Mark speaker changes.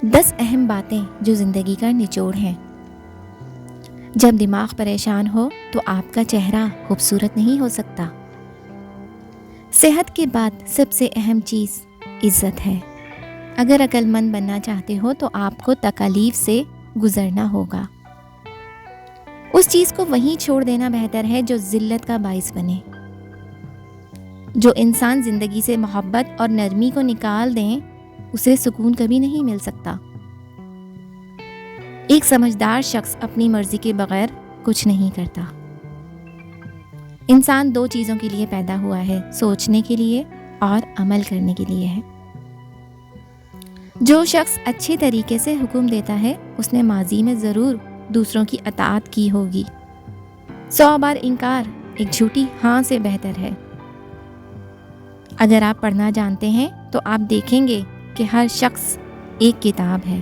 Speaker 1: 10 اہم باتیں جو زندگی کا نچوڑ ہیں۔ جب دماغ پریشان ہو تو آپ کا چہرہ خوبصورت نہیں ہو سکتا۔ صحت کے بعد سب سے اہم چیز عزت ہے۔ اگر عقل مند بننا چاہتے ہو تو آپ کو تکالیف سے گزرنا ہوگا۔ اس چیز کو وہیں چھوڑ دینا بہتر ہے جو ذلت کا باعث بنے۔ جو انسان زندگی سے محبت اور نرمی کو نکال دیں اسے سکون کبھی نہیں مل سکتا۔ ایک سمجھدار شخص اپنی مرضی کے بغیر کچھ نہیں کرتا۔ انسان 2 چیزوں کے لیے پیدا ہوا ہے، سوچنے کے لیے اور عمل کرنے کے لیے ہے۔ جو شخص اچھے طریقے سے حکم دیتا ہے اس نے ماضی میں ضرور دوسروں کی اطاعت کی ہوگی۔ 100 بار انکار ایک جھوٹی ہاں سے بہتر ہے۔ اگر آپ پڑھنا جانتے ہیں تو آپ دیکھیں گے کہ ہر شخص ایک کتاب ہے۔